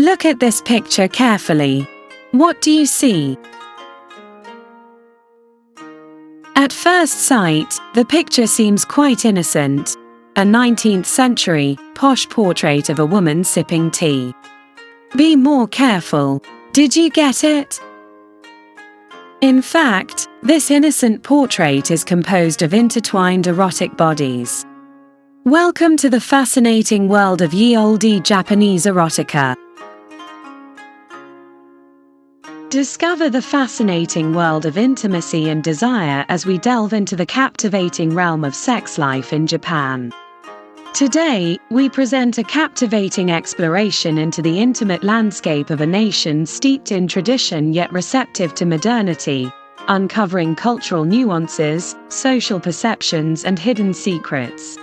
Look at this picture carefully. What do you see? At first sight, the picture seems quite innocent. A 19th century, posh portrait of a woman sipping tea. Be more careful. Did you get it? In fact, this innocent portrait is composed of intertwined erotic bodies. Welcome to the fascinating world of ye olde Japanese erotica. Discover the fascinating world of intimacy and desire as we delve into the captivating realm of sex life in Japan. Today, we present a captivating exploration into the intimate landscape of a nation steeped in tradition yet receptive to modernity, uncovering cultural nuances, social perceptions, and hidden secrets.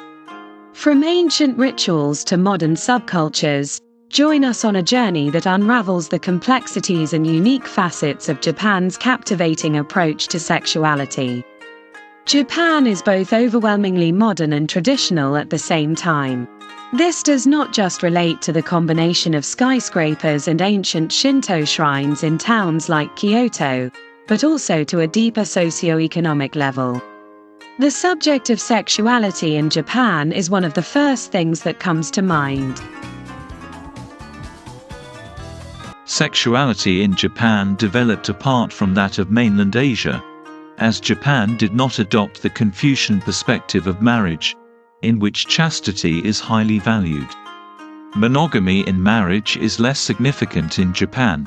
From ancient rituals to modern subcultures, join us on a journey that unravels the complexities and unique facets of Japan's captivating approach to sexuality. Japan is both overwhelmingly modern and traditional at the same time. This does not just relate to the combination of skyscrapers and ancient Shinto shrines in towns like Kyoto, but also to a deeper socio-economic level. The subject of sexuality in Japan is one of the first things that comes to mind. Sexuality in Japan developed apart from that of mainland Asia, as Japan did not adopt the Confucian perspective of marriage, in which chastity is highly valued. Monogamy in marriage is less significant in Japan,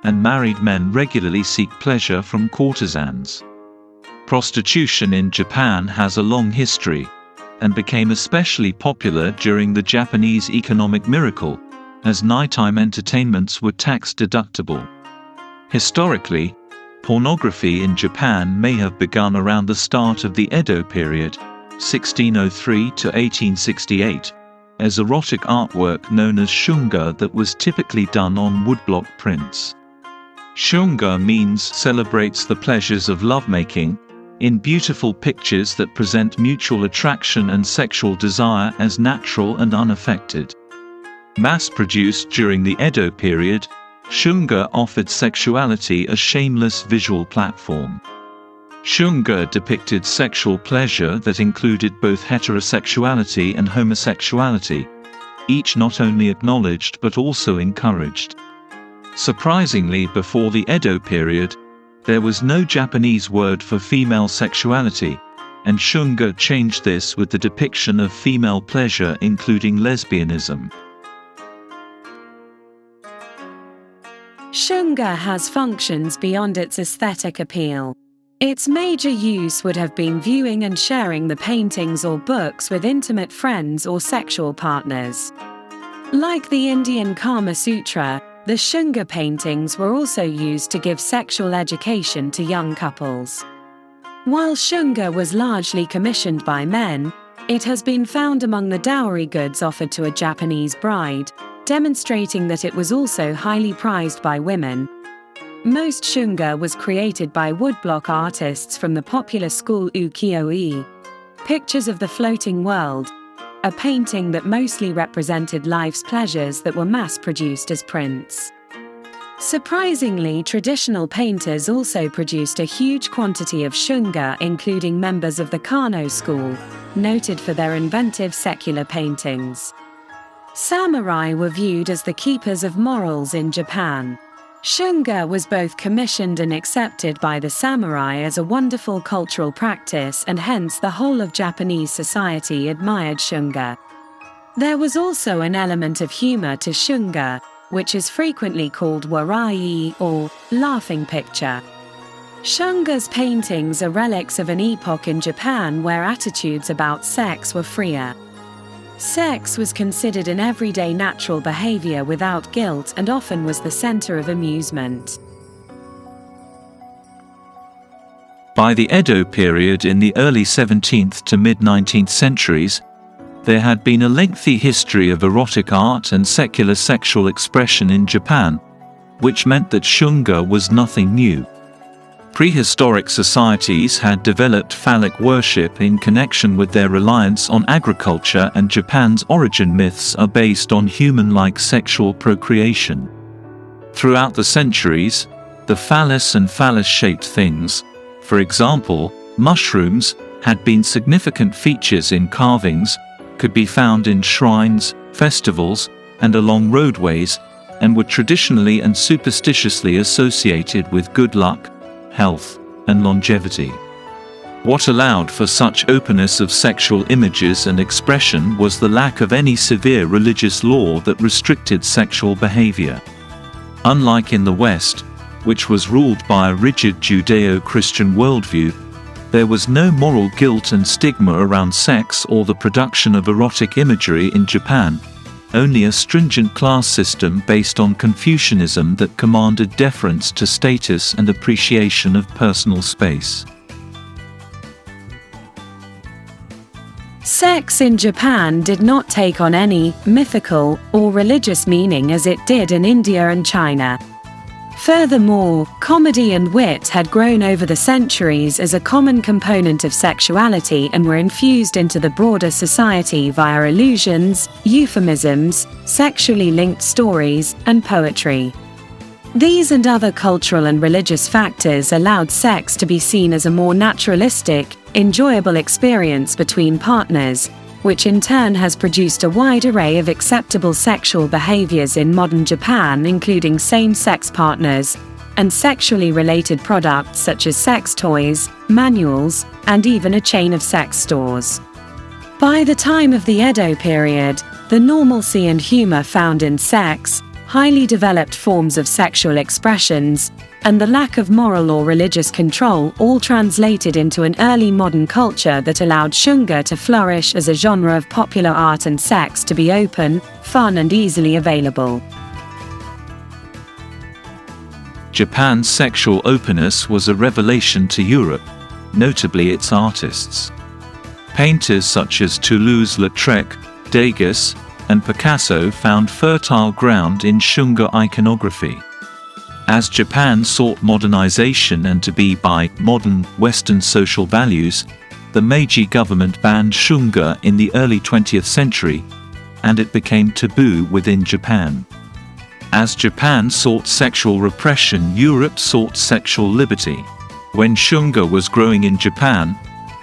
and married men regularly seek pleasure from courtesans. Prostitution in Japan has a long history, and became especially popular during the Japanese economic miracle, as nighttime entertainments were tax-deductible. Historically, pornography in Japan may have begun around the start of the Edo period, 1603 to 1868, as erotic artwork known as shunga that was typically done on woodblock prints. Shunga means celebrates the pleasures of lovemaking, in beautiful pictures that present mutual attraction and sexual desire as natural and unaffected. Mass-produced during the Edo period, shunga offered sexuality a shameless visual platform. Shunga depicted sexual pleasure that included both heterosexuality and homosexuality, each not only acknowledged but also encouraged. Surprisingly, before the Edo period, there was no Japanese word for female sexuality, and shunga changed this with the depiction of female pleasure including lesbianism. Shunga has functions beyond its aesthetic appeal. Its major use would have been viewing and sharing the paintings or books with intimate friends or sexual partners. Like the Indian Kama Sutra, the shunga paintings were also used to give sexual education to young couples. While shunga was largely commissioned by men, it has been found among the dowry goods offered to a Japanese bride, demonstrating that it was also highly prized by women. Most shunga was created by woodblock artists from the popular school ukiyo-e, Pictures of the Floating World, a painting that mostly represented life's pleasures that were mass-produced as prints. Surprisingly, traditional painters also produced a huge quantity of shunga, including members of the Kano school, noted for their inventive secular paintings. Samurai were viewed as the keepers of morals in Japan. Shunga was both commissioned and accepted by the samurai as a wonderful cultural practice, and hence the whole of Japanese society admired shunga. There was also an element of humor to shunga, which is frequently called warai or laughing picture. Shunga's paintings are relics of an epoch in Japan where attitudes about sex were freer. Sex was considered an everyday natural behavior without guilt and often was the center of amusement. By the Edo period in the early 17th to mid-19th centuries, there had been a lengthy history of erotic art and secular sexual expression in Japan, which meant that shunga was nothing new. Prehistoric societies had developed phallic worship in connection with their reliance on agriculture, and Japan's origin myths are based on human-like sexual procreation. Throughout the centuries, the phallus and phallus-shaped things, for example, mushrooms, had been significant features in carvings, could be found in shrines, festivals, and along roadways, and were traditionally and superstitiously associated with good luck, health, and longevity. What allowed for such openness of sexual images and expression was the lack of any severe religious law that restricted sexual behavior. Unlike in the West, which was ruled by a rigid Judeo-Christian worldview, there was no moral guilt and stigma around sex or the production of erotic imagery in Japan, only a stringent class system based on Confucianism that commanded deference to status and appreciation of personal space. Sex in Japan did not take on any mythical or religious meaning as it did in India and China. Furthermore, comedy and wit had grown over the centuries as a common component of sexuality and were infused into the broader society via allusions, euphemisms, sexually linked stories, and poetry. These and other cultural and religious factors allowed sex to be seen as a more naturalistic, enjoyable experience between partners, which in turn has produced a wide array of acceptable sexual behaviors in modern Japan, including same-sex partners, and sexually related products such as sex toys, manuals, and even a chain of sex stores. By the time of the Edo period, the normalcy and humor found in sex, highly developed forms of sexual expressions, and the lack of moral or religious control all translated into an early modern culture that allowed shunga to flourish as a genre of popular art and sex to be open, fun, and easily available. Japan's sexual openness was a revelation to Europe, notably its artists. Painters such as Toulouse-Lautrec, Degas, and Picasso found fertile ground in shunga iconography. As Japan sought modernization and to be by modern Western social values, the Meiji government banned shunga in the early 20th century, and it became taboo within Japan. As Japan sought sexual repression, Europe sought sexual liberty. When shunga was growing in Japan,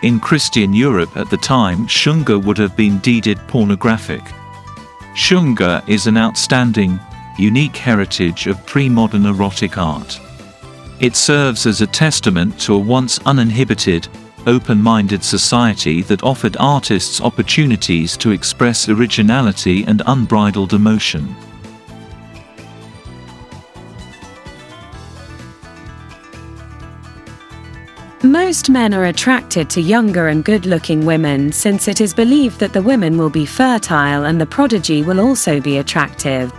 in Christian Europe at the time, shunga would have been deemed pornographic. Shunga is an outstanding, unique heritage of pre-modern erotic art. It serves as a testament to a once uninhibited, open-minded society that offered artists opportunities to express originality and unbridled emotion. Most men are attracted to younger and good-looking women since it is believed that the women will be fertile and the prodigy will also be attractive.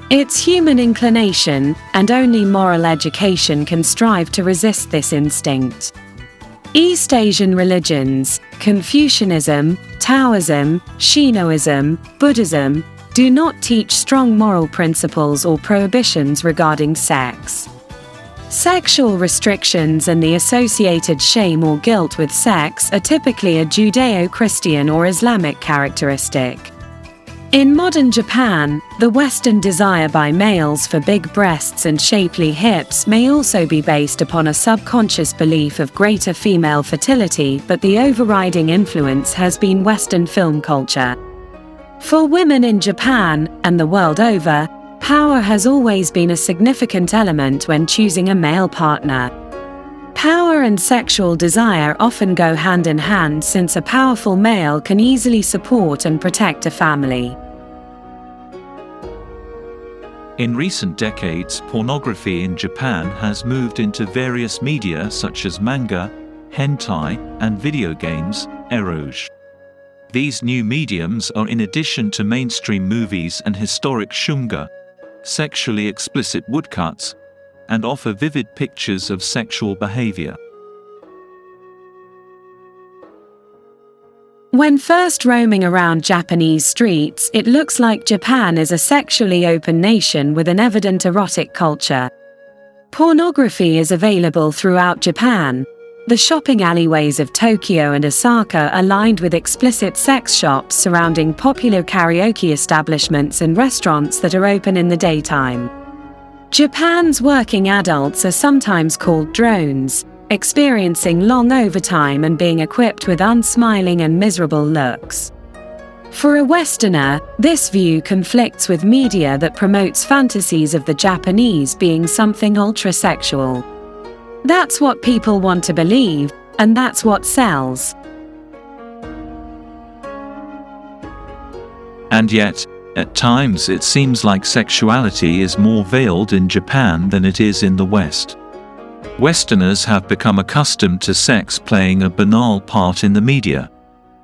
It's human inclination, and only moral education can strive to resist this instinct. East Asian religions, Confucianism, Taoism, Shintoism, Buddhism, do not teach strong moral principles or prohibitions regarding sex. Sexual restrictions and the associated shame or guilt with sex are typically a Judeo-Christian or Islamic characteristic. In modern Japan, the Western desire by males for big breasts and shapely hips may also be based upon a subconscious belief of greater female fertility, but the overriding influence has been Western film culture. For women in Japan, and the world over, power has always been a significant element when choosing a male partner. Power and sexual desire often go hand in hand since a powerful male can easily support and protect a family. In recent decades, pornography in Japan has moved into various media such as manga, hentai, and video games, eroge. These new mediums are in addition to mainstream movies and historic shunga, sexually explicit woodcuts, and offer vivid pictures of sexual behavior. When first roaming around Japanese streets, it looks like Japan is a sexually open nation with an evident erotic culture. Pornography is available throughout Japan. The shopping alleyways of Tokyo and Osaka are lined with explicit sex shops surrounding popular karaoke establishments and restaurants that are open in the daytime. Japan's working adults are sometimes called drones, experiencing long overtime and being equipped with unsmiling and miserable looks. For a Westerner, this view conflicts with media that promotes fantasies of the Japanese being something ultra-sexual. That's what people want to believe, and that's what sells. And yet, at times it seems like sexuality is more veiled in Japan than it is in the West. Westerners have become accustomed to sex playing a banal part in the media.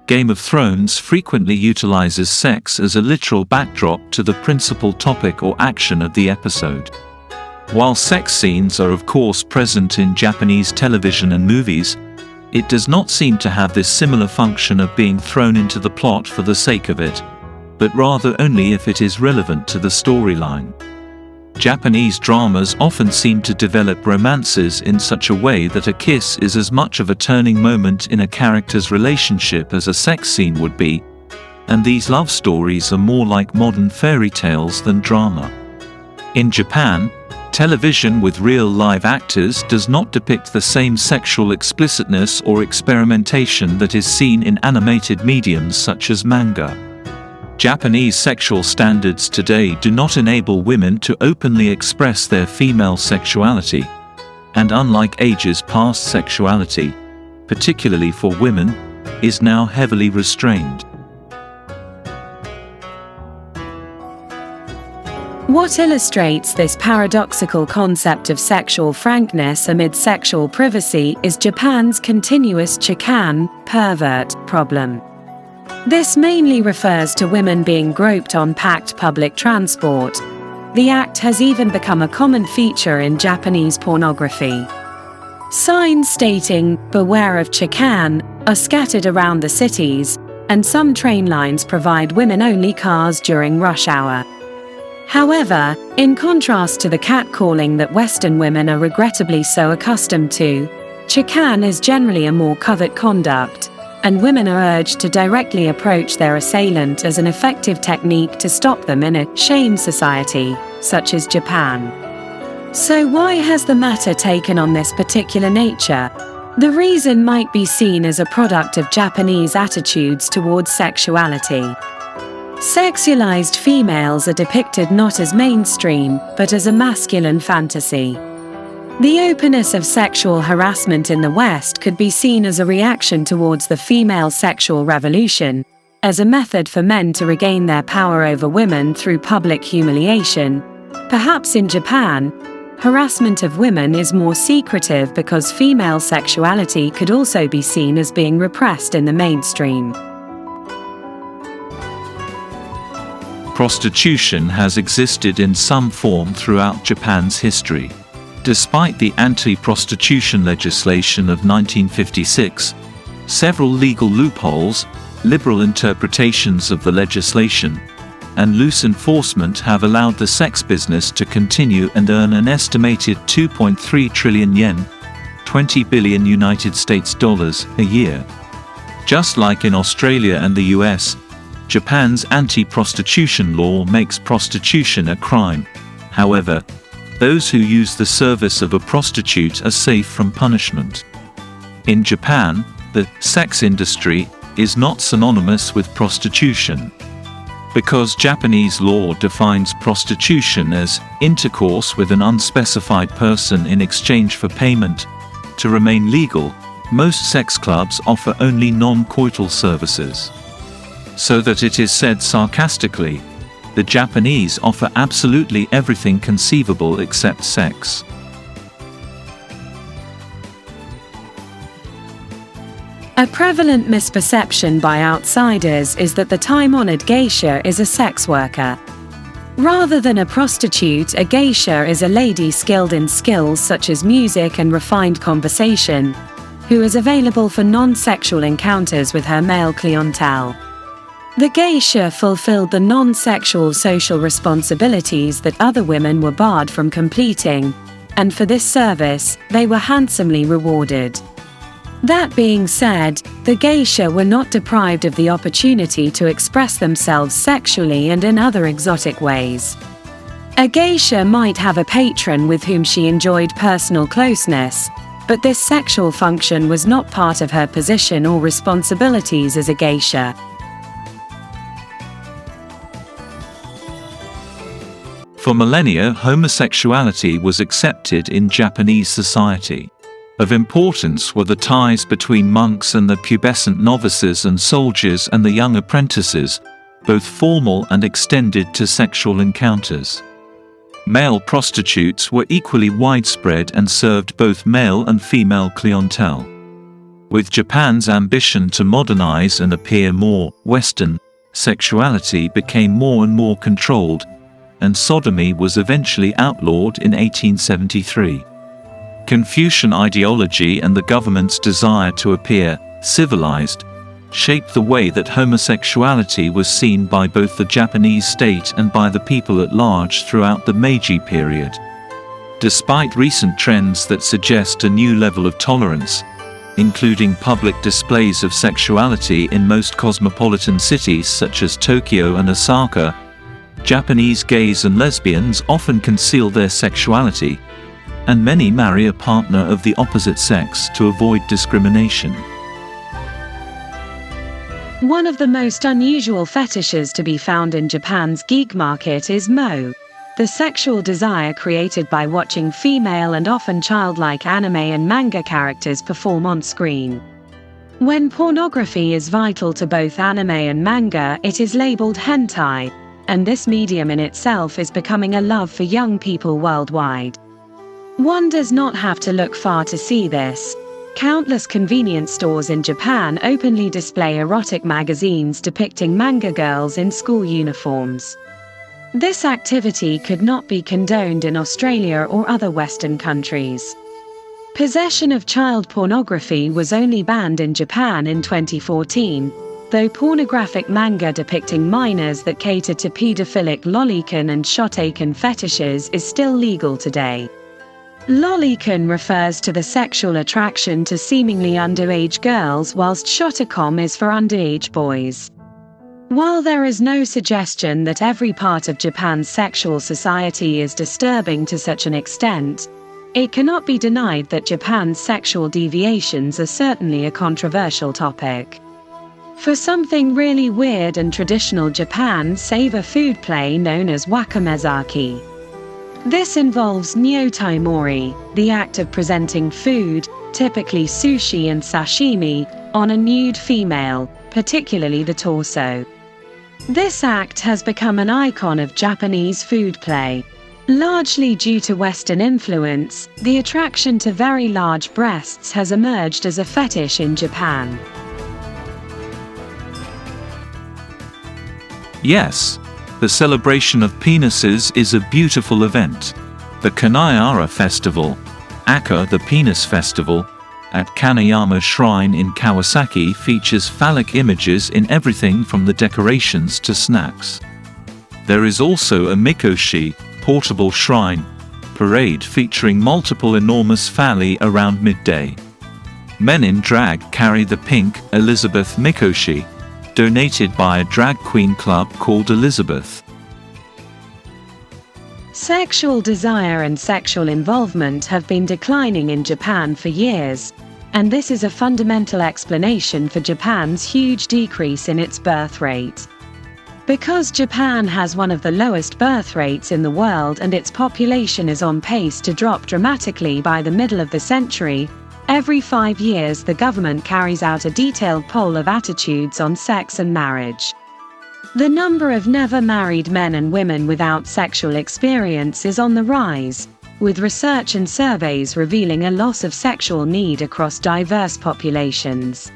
Game of Thrones frequently utilizes sex as a literal backdrop to the principal topic or action of the episode. While sex scenes are of course present in Japanese television and movies, it does not seem to have this similar function of being thrown into the plot for the sake of it, but rather only if it is relevant to the storyline. Japanese dramas often seem to develop romances in such a way that a kiss is as much of a turning moment in a character's relationship as a sex scene would be, and these love stories are more like modern fairy tales than drama. In Japan, television with real live actors does not depict the same sexual explicitness or experimentation that is seen in animated mediums such as manga. Japanese sexual standards today do not enable women to openly express their female sexuality, and unlike ages past, sexuality, particularly for women, is now heavily restrained. What illustrates this paradoxical concept of sexual frankness amid sexual privacy is Japan's continuous chikan, pervert, problem. This mainly refers to women being groped on packed public transport. The act has even become a common feature in Japanese pornography. Signs stating, "Beware of chikan," are scattered around the cities, and some train lines provide women-only cars during rush hour. However, in contrast to the catcalling that Western women are regrettably so accustomed to, chikan is generally a more covert conduct, and women are urged to directly approach their assailant as an effective technique to stop them in a shame society, such as Japan. So why has the matter taken on this particular nature? The reason might be seen as a product of Japanese attitudes towards sexuality. Sexualized females are depicted not as mainstream, but as a masculine fantasy. The openness of sexual harassment in the West could be seen as a reaction towards the female sexual revolution, as a method for men to regain their power over women through public humiliation. Perhaps in Japan, harassment of women is more secretive because female sexuality could also be seen as being repressed in the mainstream. Prostitution has existed in some form throughout Japan's history. Despite the anti-prostitution legislation of 1956, several legal loopholes, liberal interpretations of the legislation, and loose enforcement have allowed the sex business to continue and earn an estimated 2.3 trillion yen, $20 billion United States dollars, a year. Just like in Australia and the US, Japan's anti-prostitution law makes prostitution a crime. However, those who use the service of a prostitute are safe from punishment. In Japan, the sex industry is not synonymous with prostitution. Because Japanese law defines prostitution as intercourse with an unspecified person in exchange for payment, to remain legal, most sex clubs offer only non-coital services. So that it is said sarcastically, the Japanese offer absolutely everything conceivable except sex. A prevalent misperception by outsiders is that the time-honored geisha is a sex worker. Rather than a prostitute, a geisha is a lady skilled in skills such as music and refined conversation, who is available for non-sexual encounters with her male clientele. The geisha fulfilled the non-sexual social responsibilities that other women were barred from completing, and for this service, they were handsomely rewarded. That being said, the geisha were not deprived of the opportunity to express themselves sexually and in other exotic ways. A geisha might have a patron with whom she enjoyed personal closeness, but this sexual function was not part of her position or responsibilities as a geisha. For millennia, homosexuality was accepted in Japanese society. Of importance were the ties between monks and the pubescent novices and soldiers and the young apprentices, both formal and extended to sexual encounters. Male prostitutes were equally widespread and served both male and female clientele. With Japan's ambition to modernize and appear more Western, sexuality became more and more controlled, and sodomy was eventually outlawed in 1873. Confucian ideology and the government's desire to appear civilized shaped the way that homosexuality was seen by both the Japanese state and by the people at large throughout the Meiji period. Despite recent trends that suggest a new level of tolerance, including public displays of sexuality in most cosmopolitan cities such as Tokyo and Osaka, Japanese gays and lesbians often conceal their sexuality, and many marry a partner of the opposite sex to avoid discrimination. One of the most unusual fetishes to be found in Japan's geek market is mo, the sexual desire created by watching female and often childlike anime and manga characters perform on screen. When pornography is vital to both anime and manga, it is labeled hentai, and this medium in itself is becoming a love for young people worldwide. One does not have to look far to see this. Countless convenience stores in Japan openly display erotic magazines depicting manga girls in school uniforms. This activity could not be condoned in Australia or other Western countries. Possession of child pornography was only banned in Japan in 2014, though pornographic manga depicting minors that cater to pedophilic lolicon and shotokan fetishes is still legal today. Lolicon refers to the sexual attraction to seemingly underage girls, whilst shotokan is for underage boys. While there is no suggestion that every part of Japan's sexual society is disturbing to such an extent, it cannot be denied that Japan's sexual deviations are certainly a controversial topic. For something really weird and traditional, Japan save a food play known as wakamezaki. This involves nyotaimori, the act of presenting food, typically sushi and sashimi, on a nude female, particularly the torso. This act has become an icon of Japanese food play. Largely due to Western influence, the attraction to very large breasts has emerged as a fetish in Japan. Yes, the celebration of penises is a beautiful event. The Kanayara Festival, aka the Penis Festival, at Kanayama Shrine in Kawasaki features phallic images in everything from the decorations to snacks. There is also a mikoshi, portable shrine, parade featuring multiple enormous phalli around midday. Men in drag carry the pink Elizabeth mikoshi, donated by a drag queen club called Elizabeth. Sexual desire and sexual involvement have been declining in Japan for years, and this is a fundamental explanation for Japan's huge decrease in its birth rate. Because Japan has one of the lowest birth rates in the world and its population is on pace to drop dramatically by the middle of the century, every 5 years the government carries out a detailed poll of attitudes on sex and marriage. The number of never married men and women without sexual experience is on the rise, with research and surveys revealing a loss of sexual need across diverse populations.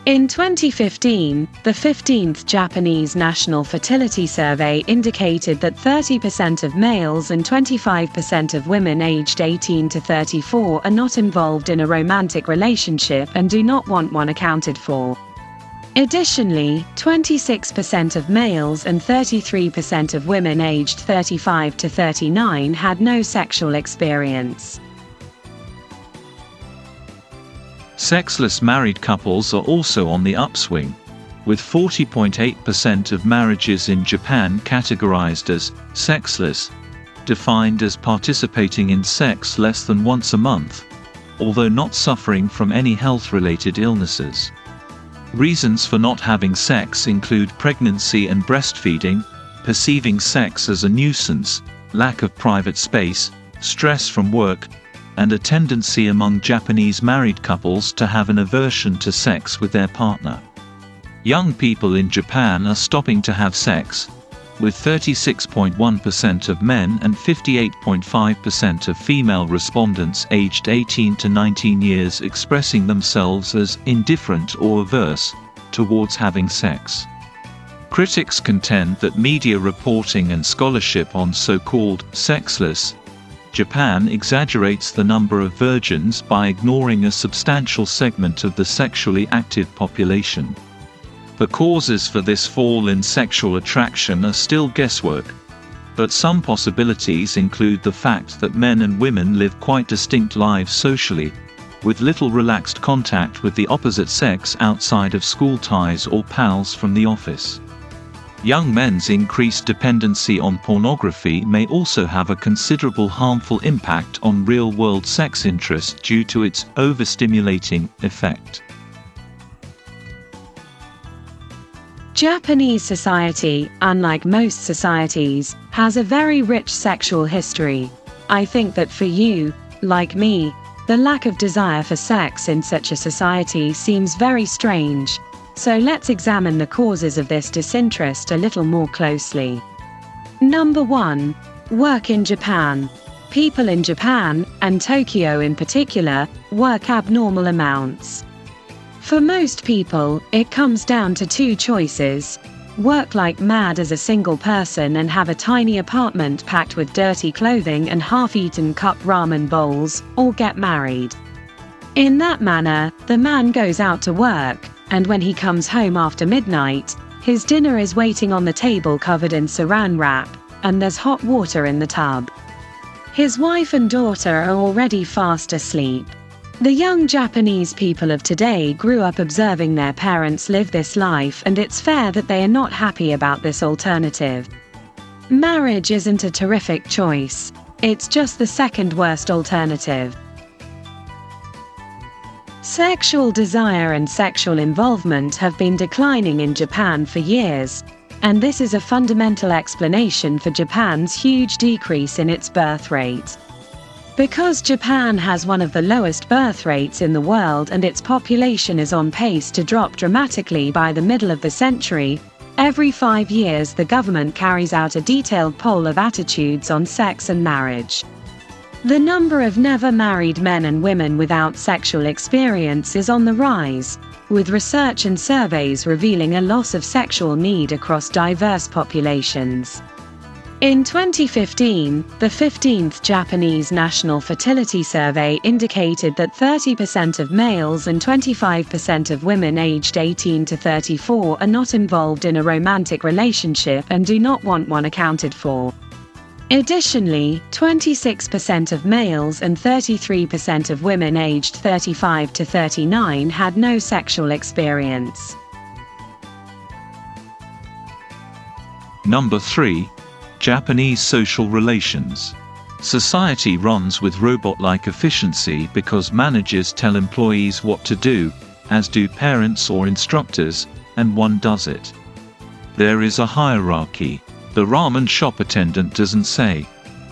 In 2015, the 15th Japanese National Fertility Survey indicated that 30% of males and 25% of women aged 18 to 34 are not involved in a romantic relationship and do not want one accounted for. Additionally, 26% of males and 33% of women aged 35 to 39 had no sexual experience. Sexless married couples are also on the upswing, with 40.8% of marriages in Japan categorized as sexless, defined as participating in sex less than once a month, although not suffering from any health-related illnesses. Reasons for not having sex include pregnancy and breastfeeding, perceiving sex as a nuisance, lack of private space, stress from work, and a tendency among Japanese married couples to have an aversion to sex with their partner. Young people in Japan are stopping to have sex, with 36.1% of men and 58.5% of female respondents aged 18 to 19 years expressing themselves as indifferent or averse towards having sex. Critics contend that media reporting and scholarship on so-called sexless Japan exaggerates the number of virgins by ignoring a substantial segment of the sexually active population. The causes for this fall in sexual attraction are still guesswork, but some possibilities include the fact that men and women live quite distinct lives socially, with little relaxed contact with the opposite sex outside of school ties or pals from the office. Young men's increased dependency on pornography may also have a considerable harmful impact on real-world sex interest due to its overstimulating effect. Japanese society, unlike most societies, has a very rich sexual history. I think that for you, like me, the lack of desire for sex in such a society seems very strange. So let's examine the causes of this disinterest a little more closely. Number 1. Work in Japan. People in Japan, and Tokyo in particular, work abnormal amounts. For most people, it comes down to two choices: work like mad as a single person and have a tiny apartment packed with dirty clothing and half-eaten cup ramen bowls, or get married. In that manner, the man goes out to work, and when he comes home after midnight, his dinner is waiting on the table covered in saran wrap, and there's hot water in the tub. His wife and daughter are already fast asleep. The young Japanese people of today grew up observing their parents live this life, and it's fair that they are not happy about this alternative. Marriage isn't a terrific choice. It's just the second worst alternative. Sexual desire and sexual involvement have been declining in Japan for years, and this is a fundamental explanation for Japan's huge decrease in its birth rate. Because Japan has one of the lowest birth rates in the world and its population is on pace to drop dramatically by the middle of the century, every 5 years the government carries out a detailed poll of attitudes on sex and marriage. The number of never married men and women without sexual experience is on the rise, with research and surveys revealing a loss of sexual need across diverse populations. In 2015, the 15th Japanese National Fertility Survey indicated that 30% of males and 25% of women aged 18 to 34 are not involved in a romantic relationship and do not want one accounted for. Additionally, 26% of males and 33% of women aged 35 to 39 had no sexual experience. Number 3. Japanese social relations. Society runs with robot-like efficiency because managers tell employees what to do, as do parents or instructors, and one does it. There is a hierarchy. The ramen shop attendant doesn't say,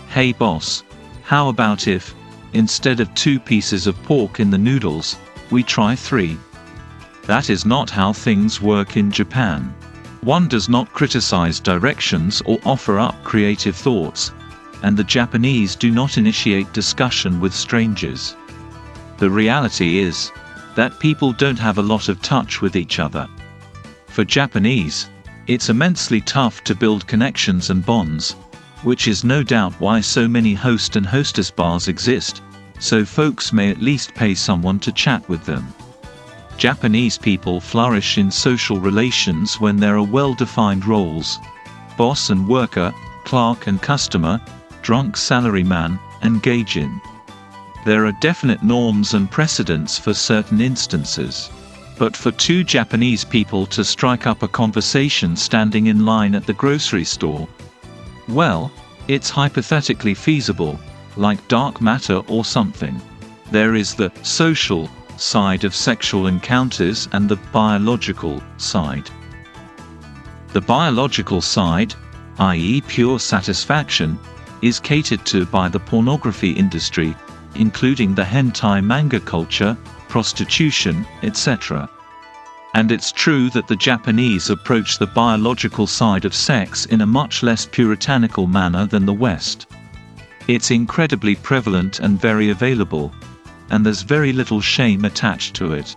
"Hey boss, how about if, instead of 2 pieces of pork in the noodles, we try 3? That is not how things work in Japan. One does not criticize directions or offer up creative thoughts, and the Japanese do not initiate discussion with strangers. The reality is that people don't have a lot of touch with each other. For Japanese, it's immensely tough to build connections and bonds, which is no doubt why so many host and hostess bars exist, so folks may at least pay someone to chat with them. Japanese people flourish in social relations when there are well-defined roles: boss and worker, clerk and customer, drunk salaryman, and gaijin. There are definite norms and precedents for certain instances. But for two Japanese people to strike up a conversation standing in line at the grocery store, well, it's hypothetically feasible, like dark matter or something. There is the social side of sexual encounters and the biological side. The biological side, i.e. pure satisfaction, is catered to by the pornography industry, including the hentai manga culture, prostitution, etc. And it's true that the Japanese approach the biological side of sex in a much less puritanical manner than the West. It's incredibly prevalent and very available, and there's very little shame attached to it.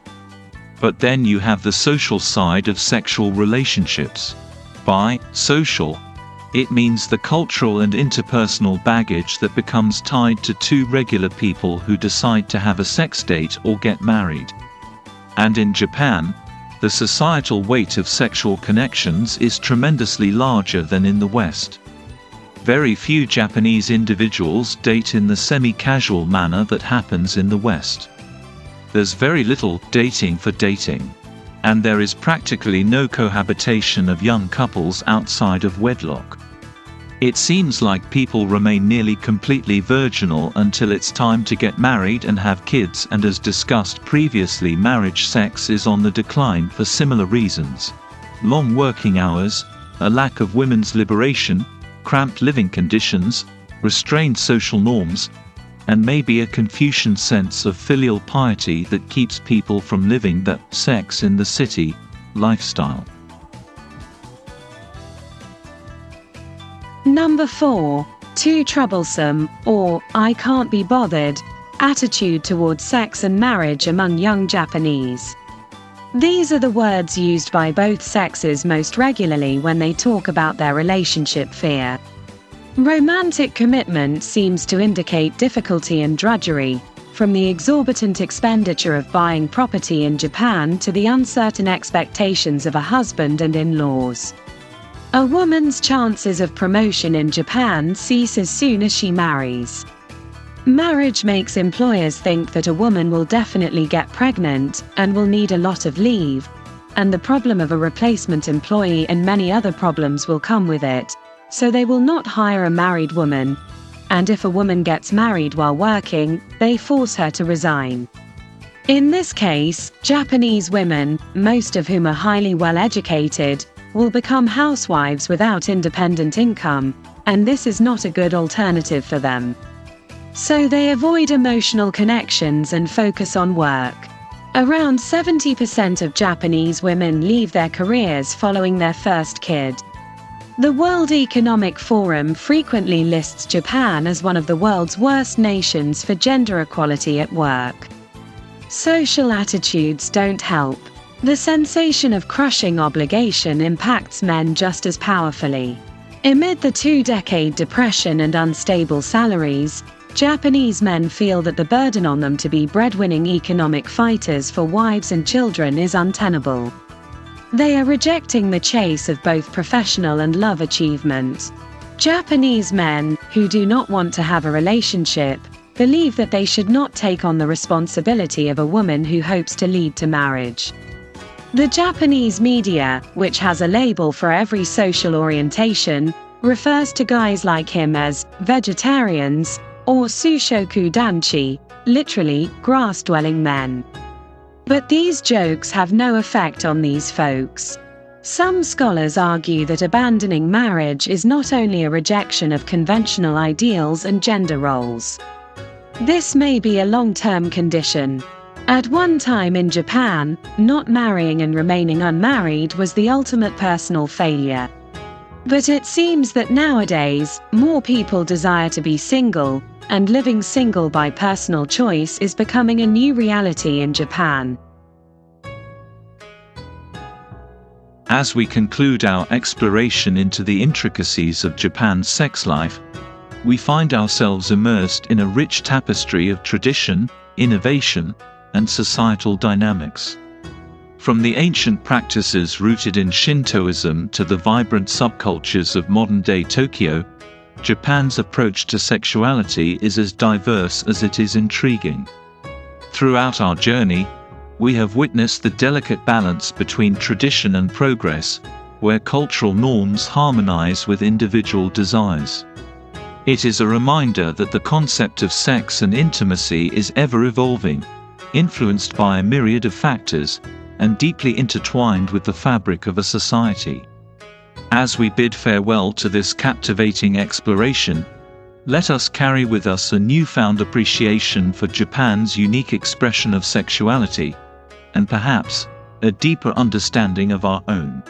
But then you have the social side of sexual relationships. By social, it means the cultural and interpersonal baggage that becomes tied to two regular people who decide to have a sex date or get married. And in Japan, the societal weight of sexual connections is tremendously larger than in the West. Very few Japanese individuals date in the semi-casual manner that happens in the West. There's very little dating for dating. And there is practically no cohabitation of young couples outside of wedlock. It seems like people remain nearly completely virginal until it's time to get married and have kids, and as discussed previously, marriage sex is on the decline for similar reasons: long working hours, a lack of women's liberation, cramped living conditions, restrained social norms, and maybe a Confucian sense of filial piety that keeps people from living that sex in the city lifestyle. Number 4. Too troublesome, or I can't be bothered, attitude towards sex and marriage among young Japanese. These are the words used by both sexes most regularly when they talk about their relationship fear. Romantic commitment seems to indicate difficulty and drudgery, from the exorbitant expenditure of buying property in Japan to the uncertain expectations of a husband and in-laws. A woman's chances of promotion in Japan cease as soon as she marries. Marriage makes employers think that a woman will definitely get pregnant and will need a lot of leave, and the problem of a replacement employee and many other problems will come with it, so they will not hire a married woman, and if a woman gets married while working, they force her to resign. In this case, Japanese women, most of whom are highly well educated, will become housewives without independent income, and this is not a good alternative for them. So they avoid emotional connections and focus on work. Around 70% of Japanese women leave their careers following their first kid. The World Economic Forum frequently lists Japan as one of the world's worst nations for gender equality at work. Social attitudes don't help. The sensation of crushing obligation impacts men just as powerfully. Amid the two-decade depression and unstable salaries, Japanese men feel that the burden on them to be breadwinning economic fighters for wives and children is untenable. They are rejecting the chase of both professional and love achievement. Japanese men, who do not want to have a relationship, believe that they should not take on the responsibility of a woman who hopes to lead to marriage. The Japanese media, which has a label for every social orientation, refers to guys like him as vegetarians or sushoku danchi, literally grass-dwelling men. But these jokes have no effect on these folks. Some scholars argue that abandoning marriage is not only a rejection of conventional ideals and gender roles. This may be a long-term condition. At one time in Japan, not marrying and remaining unmarried was the ultimate personal failure. But it seems that nowadays, more people desire to be single, and living single by personal choice is becoming a new reality in Japan. As we conclude our exploration into the intricacies of Japan's sex life, we find ourselves immersed in a rich tapestry of tradition, innovation, and societal dynamics. From the ancient practices rooted in Shintoism to the vibrant subcultures of modern-day Tokyo, Japan's approach to sexuality is as diverse as it is intriguing. Throughout our journey, we have witnessed the delicate balance between tradition and progress, where cultural norms harmonize with individual desires. It is a reminder that the concept of sex and intimacy is ever evolving, influenced by a myriad of factors, and deeply intertwined with the fabric of a society. As we bid farewell to this captivating exploration, let us carry with us a newfound appreciation for Japan's unique expression of sexuality, and perhaps a deeper understanding of our own.